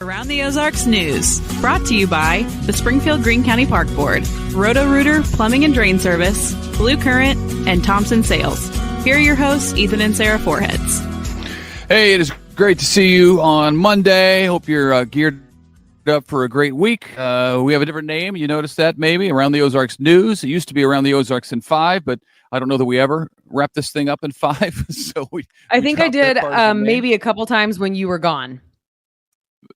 Around the Ozarks News, brought to you by the Springfield Greene County Park Board, Roto-Rooter Plumbing and Drain Service, Blue Current, and Thompson Sales. Here are your hosts, Ethan and Sarah Foreheads. Hey, it is great to see you on Monday. Hope you're geared up for a great week. We have a different name. You noticed that maybe? Around the Ozarks News. It used to be Around the Ozarks in 5, but I don't know that we ever wrapped this thing up in 5. I think I did maybe a couple times when you were gone.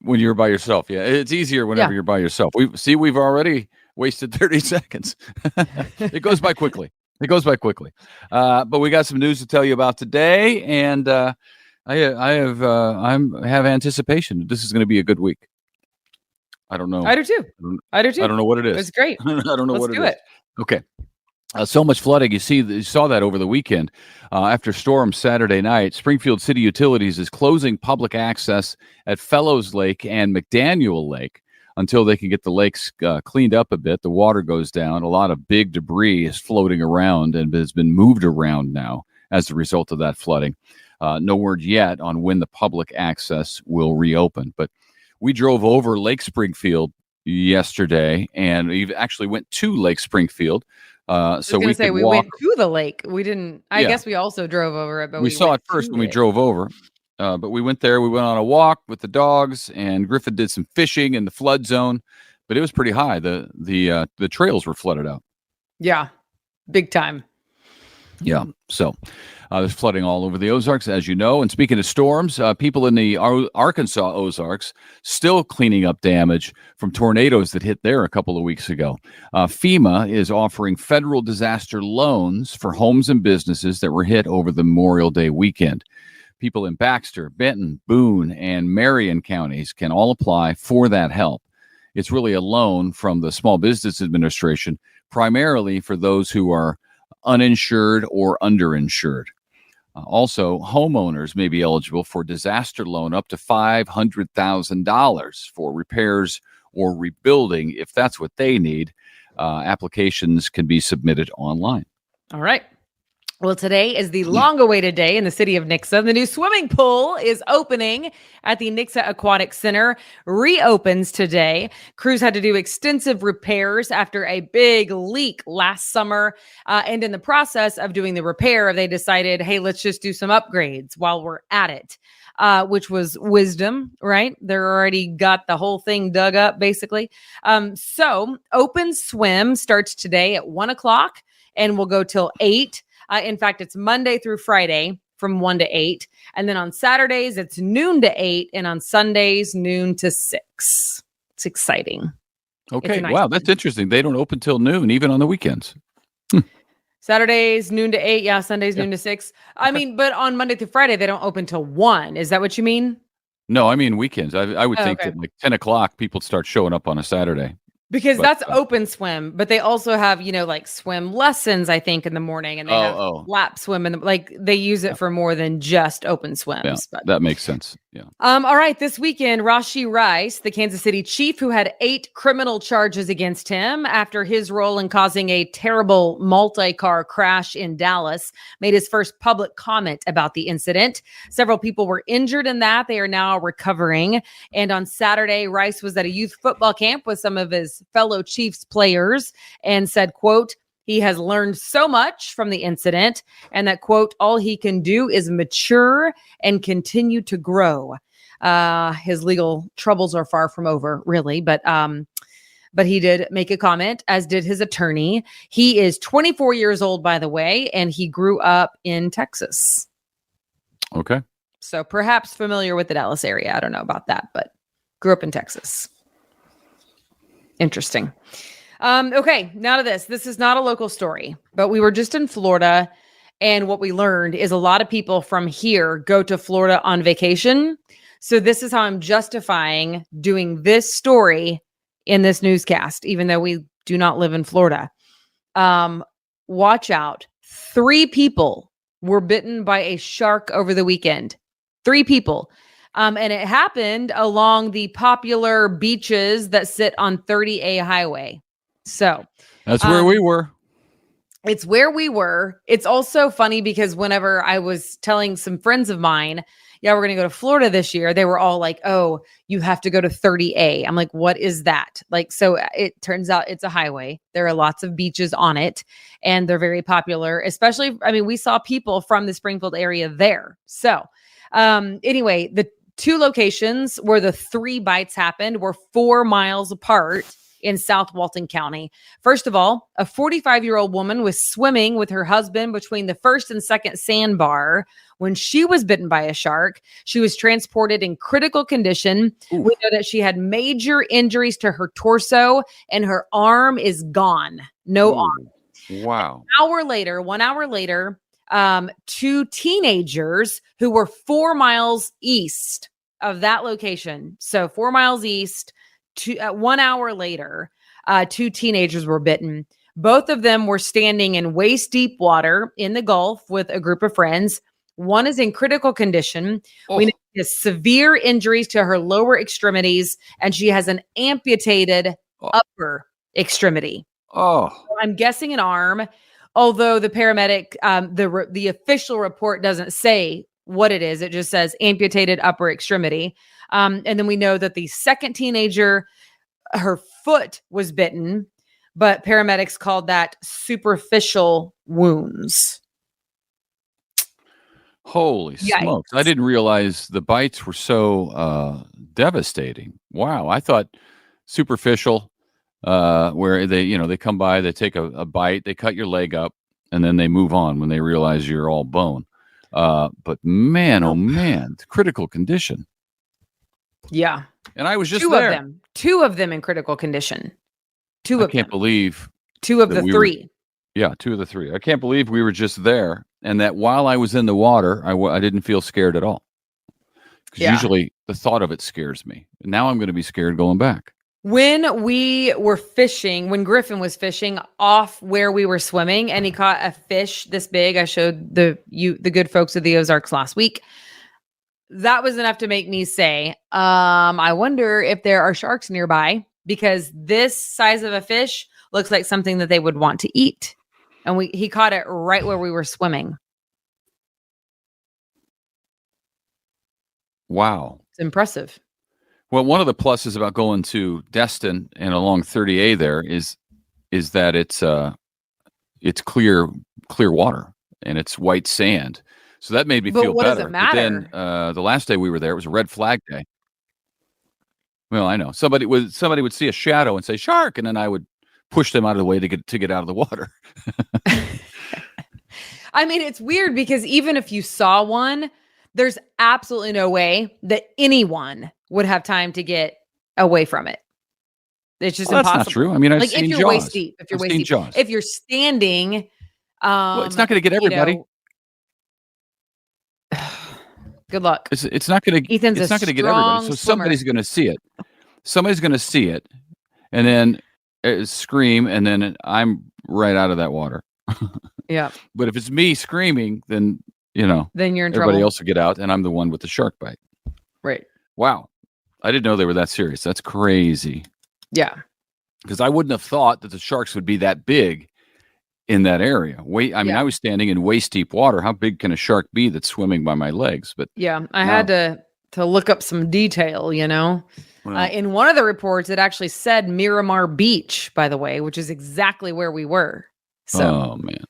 When you were by yourself, yeah. It's easier whenever you're by yourself. We've already wasted 30 seconds. It goes by quickly. But we got some news to tell you about today, and I have anticipation. This is going to be a good week. I don't know. I do too. I don't know what it is. It's great. I don't know what it is. Let's do it. Okay. So much flooding. You saw that over the weekend. After storm Saturday night, Springfield City Utilities is closing public access at Fellows Lake and McDaniel Lake until they can get the lakes cleaned up a bit. The water goes down. A lot of big debris is floating around and has been moved around now as a result of that flooding. No word yet on when the public access will reopen. But we drove over Lake Springfield yesterday, and we actually went to Lake Springfield. So we went to the lake. We didn't. I guess we also drove over it, but we saw it first when we drove over. But we went there. We went on a walk with the dogs, and Griffin did some fishing in the flood zone. But it was pretty high. The trails were flooded out. Yeah, big time. Yeah. So there's flooding all over the Ozarks, as you know. And speaking of storms, people in the Arkansas Ozarks still cleaning up damage from tornadoes that hit there a couple of weeks ago. FEMA is offering federal disaster loans for homes and businesses that were hit over the Memorial Day weekend. People in Baxter, Benton, Boone, and Marion counties can all apply for that help. It's really a loan from the Small Business Administration, primarily for those who are uninsured or underinsured. Also, homeowners may be eligible for disaster loan up to $500,000 for repairs or rebuilding if that's what they need. Applications can be submitted online. All right. Well, today is the long-awaited day in the city of Nixa. The new swimming pool is opening at the Nixa Aquatic Center. Reopens today. Crews had to do extensive repairs after a big leak last summer. And in the process of doing the repair, they decided, hey, let's just do some upgrades while we're at it, which was wisdom, right? They're already got the whole thing dug up, basically. So open swim starts today at 1 o'clock and will go till 8. In fact, it's Monday through Friday from 1 to 8. And then on Saturdays, it's noon to 8. And on Sundays, noon to 6. It's exciting. Okay. Wow. That's interesting. They don't open till noon, even on the weekends. Saturdays, noon to 8. Yeah. Sundays, noon to 6. I mean, but on Monday through Friday, they don't open till 1. Is that what you mean? No, I mean weekends. I would think that like 10 o'clock, people start showing up on a Saturday. Because that's open swim, but they also have, like swim lessons, I think, in the morning, and they have lap swim, and they use it for more than just open swims. Yeah, but that makes sense. Yeah. All right. This weekend, Rashee Rice, the Kansas City chief who had 8 criminal charges against him after his role in causing a terrible multi-car crash in Dallas, made his first public comment about the incident. Several people were injured in that. They are now recovering. And on Saturday, Rice was at a youth football camp with some of his fellow Chiefs players and said, quote, he has learned so much from the incident and that, quote, all he can do is mature and continue to grow. His legal troubles are far from over, really. But he did make a comment, as did his attorney. He is 24 years old, by the way, and he grew up in Texas. Okay. So perhaps familiar with the Dallas area. I don't know about that, but grew up in Texas. Interesting. Okay, now to this. This is not a local story, but we were just in Florida, and what we learned is a lot of people from here go to Florida on vacation. So this is how I'm justifying doing this story in this newscast, even though we do not live in Florida. Watch out. 3 people were bitten by a shark over the weekend. 3 people. And it happened along the popular beaches that sit on 30A highway. So that's where we were. It's where we were. It's also funny because whenever I was telling some friends of mine, yeah, we're going to go to Florida this year, they were all like, oh, you have to go to 30A. I'm like, what is that? Like, so it turns out it's a highway. There are lots of beaches on it and they're very popular, especially, I mean, we saw people from the Springfield area there. So anyway, the 2 locations where the 3 bites happened were 4 miles apart in South Walton County. First of all, a 45-year-old woman was swimming with her husband between the first and second sandbar when she was bitten by a shark. She was transported in critical condition. Ooh. We know that she had major injuries to her torso and her arm is gone. No arm. Wow. 1 hour later, 2 teenagers who were 4 miles east of that location. So 4 miles east, 1 hour later, 2 teenagers were bitten. Both of them were standing in waist deep water in the Gulf with a group of friends. One is in critical condition. Oh. We know she has severe injuries to her lower extremities, and she has an amputated upper extremity. Oh, so I'm guessing an arm. Although the paramedic, the official report doesn't say what it is. It just says amputated upper extremity. And then we know that the second teenager, her foot was bitten, but paramedics called that superficial wounds. Holy smokes. I didn't realize the bites were so devastating. Wow. I thought superficial, where they come by, they take a bite, they cut your leg up, and then they move on when they realize you're all bone. But man, oh man, critical condition. Yeah. And I was just 2 there. of them. 2 of them in critical condition. 2 of them. I can't believe 2 of the 3. Yeah, 2 of the 3. I can't believe we were just there, and that while I was in the water, I didn't feel scared at all. Because usually the thought of it scares me. And now I'm going to be scared going back. When we were fishing, when Griffin was fishing off where we were swimming, and he caught a fish this big, I showed the good folks of the Ozarks last week. That was enough to make me say, I wonder if there are sharks nearby, because this size of a fish looks like something that they would want to eat. And he caught it right where we were swimming. Wow. It's impressive. Well, one of the pluses about going to Destin and along 30A there is that it's clear water and it's white sand. So that made me feel better. Does it matter? But then the last day we were there, it was a red flag day. Well, I know somebody would see a shadow and say shark, and then I would push them out of the way to get out of the water. I mean, it's weird because even if you saw one, there's absolutely no way that anyone would have time to get away from it. It's just impossible. That's not true. I mean, I've seen if you're Jaws. waist deep, if you're standing, well, it's not going to get everybody. Good luck. It's not going to. It's not going to get everybody. So somebody's going to see it. Somebody's going to see it, and then scream, and then I'm right out of that water. Yeah. But if it's me screaming, then then you're in trouble. Everybody else will get out, and I'm the one with the shark bite. Right. Wow. I didn't know they were that serious. That's crazy. Yeah. Because I wouldn't have thought that the sharks would be that big in that area. I was standing in waist deep water. How big can a shark be that's swimming by my legs? But yeah, I had to look up some detail, Well, in one of the reports, it actually said Miramar Beach, by the way, which is exactly where we were. So, oh man,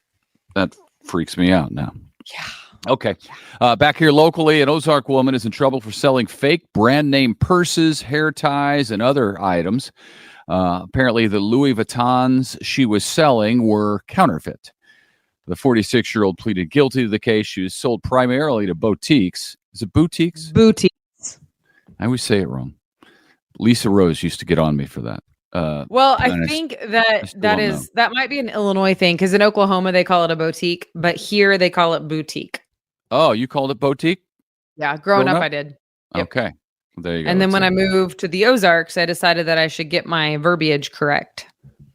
that freaks me out now. Yeah. Okay. Back here locally, an Ozark woman is in trouble for selling fake brand name purses, hair ties, and other items. Apparently, the Louis Vuittons she was selling were counterfeit. The 46-year-old pleaded guilty to the case. She was sold primarily to boutiques. Is it boutiques? Boutiques. I always say it wrong. Lisa Rose used to get on me for that. Well, I think that might be an Illinois thing, because in Oklahoma they call it a boutique, but here they call it boutique. Oh, you called it boutique? Yeah, growing up I did. Yep. Okay, there you go. And then when I moved to the Ozarks, I decided that I should get my verbiage correct.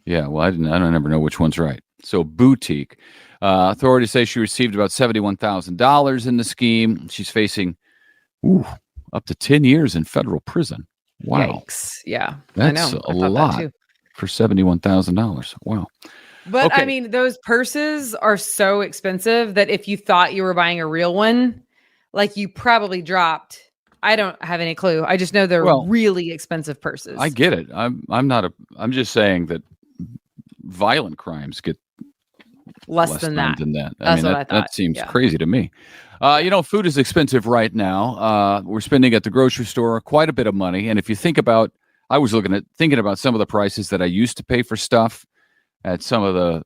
Yeah, well, I don't ever know which one's right. So boutique. Authorities say she received about $71,000 in the scheme. She's facing up to 10 years in federal prison. Wow. Yikes. Yeah. That's I know. a lot for $71,000. Wow. But okay. I mean, those purses are so expensive that if you thought you were buying a real one, like you probably dropped. I don't have any clue. I just know they're really expensive purses. I get it. I'm just saying that violent crimes get less than that. I mean, that seems crazy to me. Food is expensive right now. We're spending at the grocery store quite a bit of money. And if you think about, I was thinking about some of the prices that I used to pay for stuff at some of the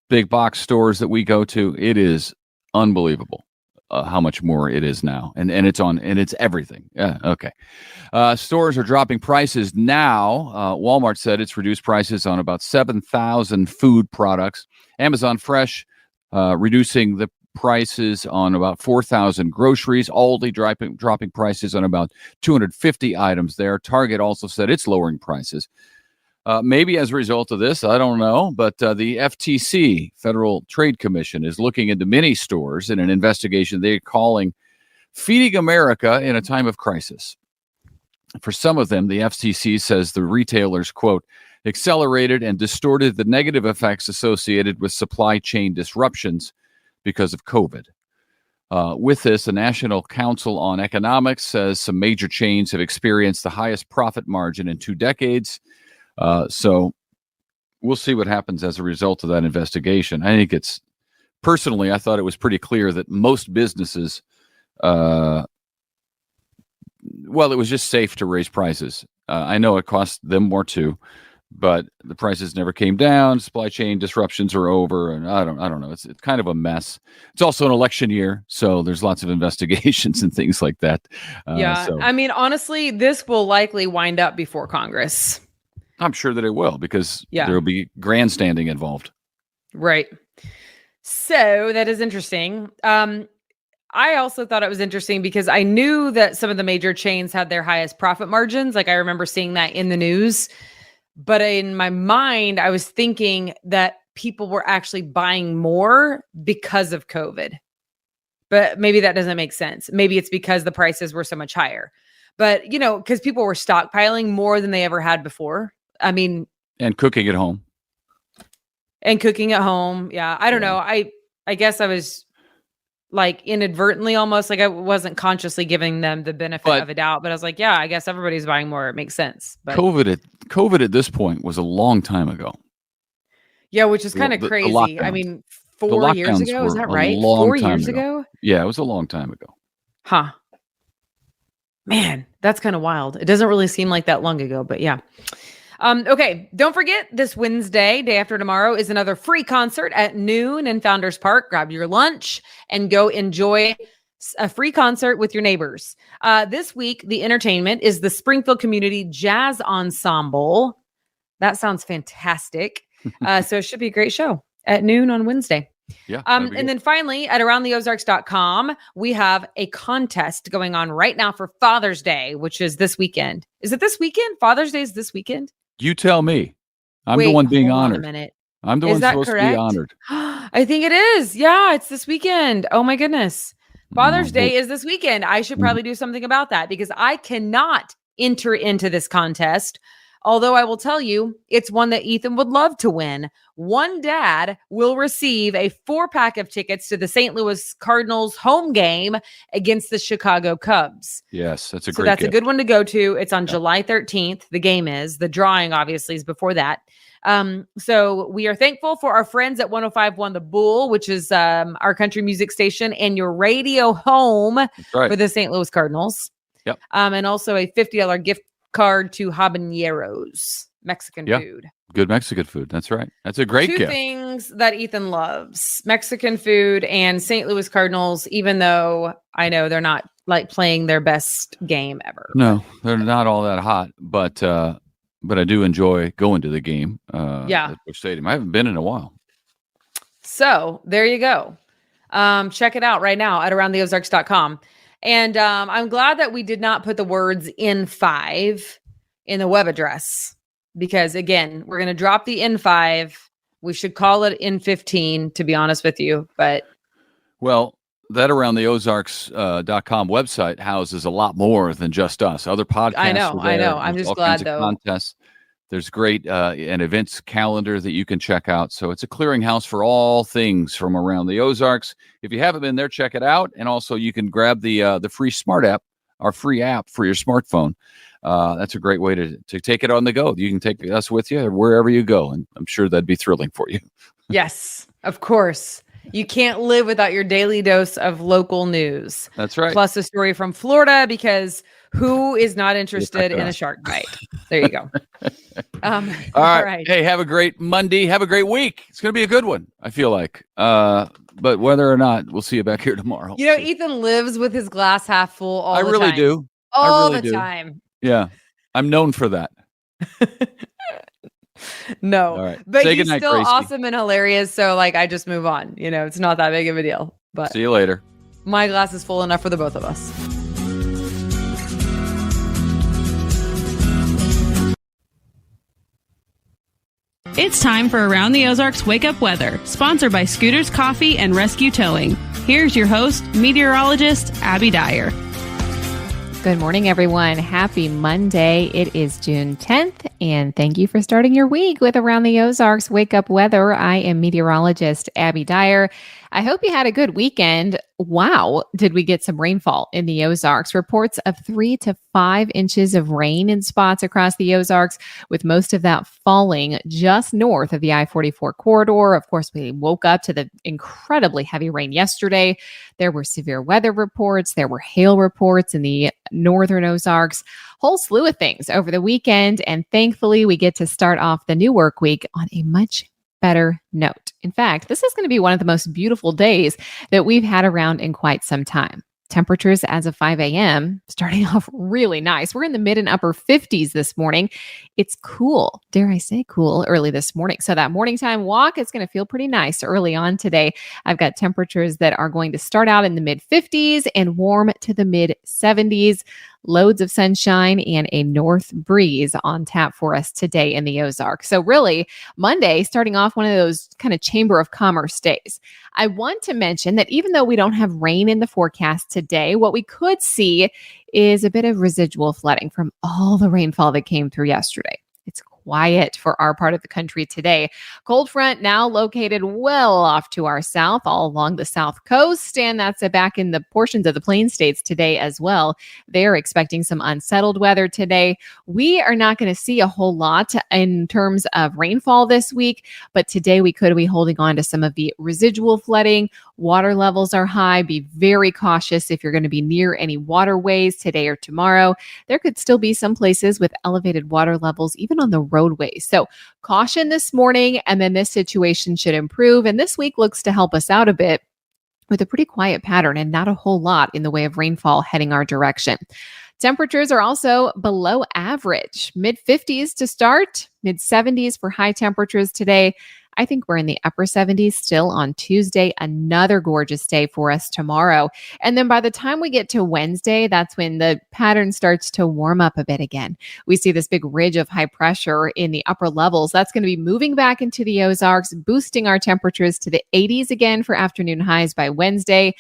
big box stores that we go to. It is unbelievable how much more it is now. And it's everything. Yeah. Okay. Stores are dropping prices now. Walmart said it's reduced prices on about 7,000 food products. Amazon Fresh reducing the prices on about 4,000 groceries. Aldi dropping prices on about 250 items there. Target also said it's lowering prices. Maybe as a result of this, I don't know, but the FTC, Federal Trade Commission, is looking into many stores in an investigation they're calling Feeding America in a Time of Crisis. For some of them, the FTC says the retailers, quote, accelerated and distorted the negative effects associated with supply chain disruptions because of COVID. With this, the National Council on Economics says some major chains have experienced the highest profit margin in 2 decades. So we'll see what happens as a result of that investigation. I think personally, I thought it was pretty clear that most businesses, it was just safe to raise prices. I know it cost them more too, but the prices never came down. Supply chain disruptions are over, and I don't know. It's kind of a mess. It's also an election year, so there's lots of investigations and things like that. I mean, honestly, this will likely wind up before Congress. I'm sure that it will, because there will be grandstanding involved. Right. So that is interesting. I also thought it was interesting because I knew that some of the major chains had their highest profit margins. Like I remember seeing that in the news. But in my mind, I was thinking that people were actually buying more because of COVID. But maybe that doesn't make sense. Maybe it's because the prices were so much higher. But, because people were stockpiling more than they ever had before. I mean, and cooking at home. Yeah. I don't know. I guess I was like inadvertently almost like I wasn't consciously giving them the benefit of a doubt, but I was like, yeah, I guess everybody's buying more. It makes sense. But COVID at this point was a long time ago. Yeah. Which is kind of crazy. I mean, 4 years ago, is that right? 4 years ago? Yeah. It was a long time ago. Huh. Man, that's kind of wild. It doesn't really seem like that long ago, but yeah. Okay, don't forget this Wednesday, day after tomorrow, is another free concert at noon in Founders Park. Grab your lunch and go enjoy a free concert with your neighbors. This week, the entertainment is the Springfield Community Jazz Ensemble. That sounds fantastic. So it should be a great show at noon on Wednesday. Yeah. And then finally, at aroundtheozarks.com, we have a contest going on right now for Father's Day, which is this weekend. Is it this weekend? Father's Day is this weekend? You tell me. I'm the one being honored. Wait a minute. I'm the one supposed to be honored. I think it is. Yeah, it's this weekend. Oh my goodness. Father's Day is this weekend. I should probably do something about that because I cannot enter into this contest. Although I will tell you, it's one that Ethan would love to win. One dad will receive a 4-pack of tickets to the St. Louis Cardinals home game against the Chicago Cubs. Yes, that's a great gift. That's a good one to go to. It's on July 13th. The game is. The drawing, obviously, is before that. So we are thankful for our friends at 105.1 The Bull, which is our country music station and your radio home for the St. Louis Cardinals. Yep. And also a $50 gift card to Habaneros, Mexican food. Good Mexican food. That's right. That's a great gift. 2 things that Ethan loves: Mexican food and St. Louis Cardinals, even though I know they're not like playing their best game ever. No, they're not all that hot, but I do enjoy going to the game at Busch Stadium. I haven't been in a while. So there you go. Check it out right now at aroundtheozarks.com. And I'm glad that we did not put the words N5 in the web address because, again, we're going to drop the N5. We should call it N15, to be honest with you. But well, that aroundtheozarks.com website houses a lot more than just us. Other podcasts. I know. I'm just glad, though. Contests. There's great an events calendar that you can check out. So it's a clearinghouse for all things from around the Ozarks. If you haven't been there, check it out. And also you can grab the free smart app, our free app for your smartphone. That's a great way to take it on the go. You can take us with you wherever you go. And I'm sure that'd be thrilling for you. Yes, of course. You can't live without your daily dose of local news. That's right. Plus a story from Florida, because who is not interested in a shark bite? There you go. All right. Hey, have a great Monday. Have a great week. It's going to be a good one, I feel like. But whether or not, we'll see you back here tomorrow. You know, Ethan lives with his glass half full all the time. I really do. All the time. Yeah. I'm known for that. No, all right. But Say he's goodnight, still Gracie. awesome and hilarious. So like, I just move on, you know, it's not that big of a deal, but see you later. My glass is full enough for the both of us. It's time for Around the Ozarks Wake Up Weather, sponsored by Scooters Coffee and Rescue Towing. Here's your host, meteorologist Abby Dyer. Good morning, everyone. Happy Monday. It is June 10th, and thank you for starting your week with Around the Ozarks Wake Up Weather. I am meteorologist Abby Dyer. I hope you had a good weekend. Wow, did we get some rainfall in the Ozarks? Reports of 3 to 5 inches of rain in spots across the Ozarks, with most of that falling just north of the I-44 corridor. Of course, we woke up to the incredibly heavy rain yesterday. There were severe weather reports. There were hail reports in the northern Ozarks. Whole slew of things over the weekend. And thankfully, we get to start off the new work week on a much better note. In fact, this is going to be one of the most beautiful days that we've had around in quite some time. Temperatures as of 5 a.m. starting off really nice. We're in the mid and upper 50s this morning. It's cool, dare I say cool, early this morning. So that morning time walk is going to feel pretty nice early on today. I've got temperatures that are going to start out in the mid 50s and warm to the mid 70s. Loads of sunshine and a north breeze on tap for us today in the Ozarks. So really, Monday, starting off one of those kind of Chamber of Commerce days. I want to mention that even though we don't have rain in the forecast today, what we could see is a bit of residual flooding from all the rainfall that came through yesterday. It's quiet for our part of the country today. Cold front now located well off to our south, all along the south coast, and that's back in the portions of the plain states today as well. They're expecting some unsettled weather today. We are not going to see a whole lot in terms of rainfall this week, but today we could be holding on to some of the residual flooding. Water levels are high. Be very cautious if you're going to be near any waterways today or tomorrow. There could still be some places with elevated water levels, even on the roadways. So caution this morning, and then this situation should improve. And this week looks to help us out a bit with a pretty quiet pattern and not a whole lot in the way of rainfall heading our direction. Temperatures are also below average, mid 50s to start, mid 70s for high temperatures today. I think we're in the upper 70s still on Tuesday. Another gorgeous day for us tomorrow. And then by the time we get to Wednesday, that's when the pattern starts to warm up a bit again. We see this big ridge of high pressure in the upper levels. That's going to be moving back into the Ozarks, boosting our temperatures to the 80s again for afternoon highs by Wednesday.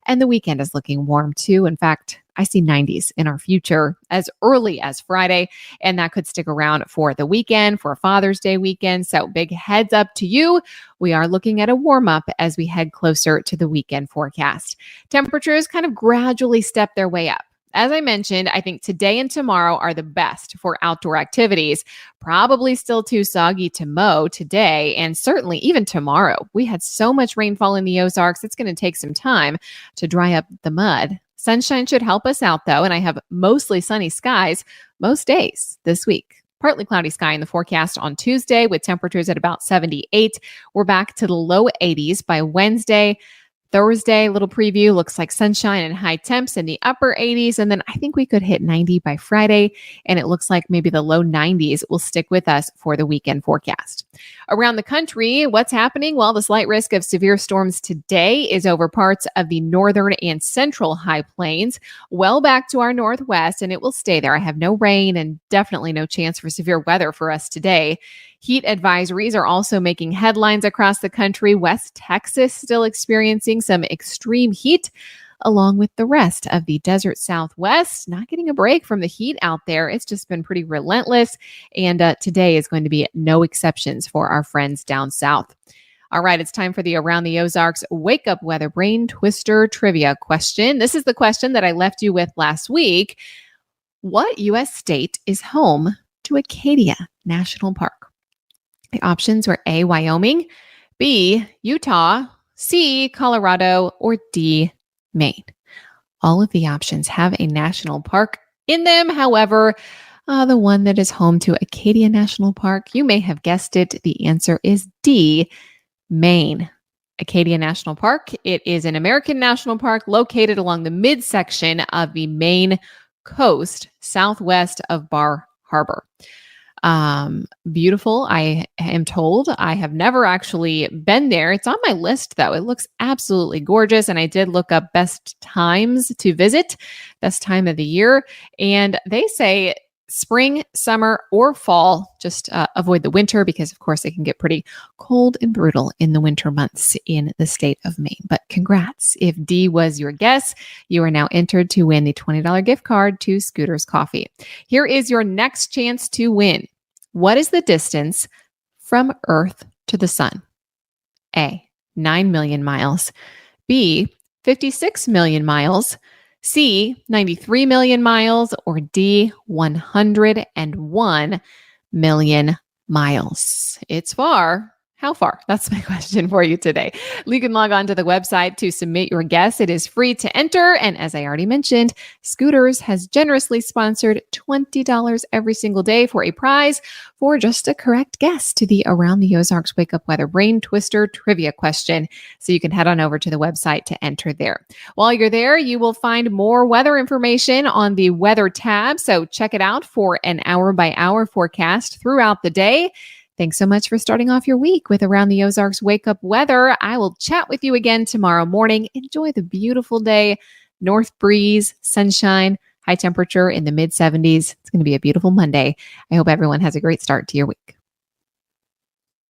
And the weekend is looking warm too. In fact, I see 90s in our future as early as Friday, and that could stick around for the weekend, for Father's Day weekend. So big heads up to you. We are looking at a warm up as we head closer to the weekend forecast. Temperatures kind of gradually step their way up. As I mentioned, I think today and tomorrow are the best for outdoor activities. Probably still too soggy to mow today, and certainly even tomorrow. We had so much rainfall in the Ozarks, it's going to take some time to dry up the mud. Sunshine should help us out, though, and I have mostly sunny skies most days this week. Partly cloudy sky in the forecast on Tuesday with temperatures at about 78. We're back to the low 80s by Wednesday. Thursday, little preview, looks like sunshine and high temps in the upper 80s. And then I think we could hit 90 by Friday. And it looks like maybe the low 90s will stick with us for the weekend forecast. Around the country, what's happening? Well, the slight risk of severe storms today is over parts of the northern and central high plains, well back to our northwest, and it will stay there. I have no rain and definitely no chance for severe weather for us today. Heat advisories are also making headlines across the country. West Texas still experiencing some extreme heat. along with the rest of the desert Southwest. Not getting a break from the heat out there. It's just been pretty relentless. And today is going to be no exceptions for our friends down south. All right, it's time for the Around the Ozarks Wake Up Weather Brain Twister Trivia question. This is the question that I left you with last week. What U.S. state is home to Acadia National Park? The options were A, Wyoming, B, Utah, C, Colorado, or D, Maine. All of the options have a national park in them. However, the one that is home to Acadia National Park, you may have guessed it, the answer is D, Maine. Acadia National Park, it is an American national park located along the midsection of the Maine coast, southwest of Bar Harbor. Beautiful, I am told. I have never actually been there. It's on my list, though. It looks absolutely gorgeous. And I did look up best times to visit, best time of the year. And they say spring, summer, or fall. Just avoid the winter because, of course, it can get pretty cold and brutal in the winter months in the state of Maine. But congrats. If D was your guess, you are now entered to win the $20 gift card to Scooter's Coffee. Here is your next chance to win. What is the distance from Earth to the sun? A, 9 million miles. B, 56 million miles. C, 93 million miles, or D, 101 million miles. It's far. How far? That's my question for you today. You can log on to the website to submit your guess. It is free to enter. And as I already mentioned, Scooters has generously sponsored $20 every single day for a prize for just a correct guess to the Around the Ozarks Wake Up Weather Brain Twister Trivia question. So you can head on over to the website to enter there. While you're there, you will find more weather information on the weather tab. So check it out for an hour-by-hour forecast throughout the day. Thanks so much for starting off your week with Around the Ozarks Wake Up Weather. I will chat with you again tomorrow morning. Enjoy the beautiful day. North breeze, sunshine, high temperature in the mid 70s. It's going to be a beautiful Monday. I hope everyone has a great start to your week.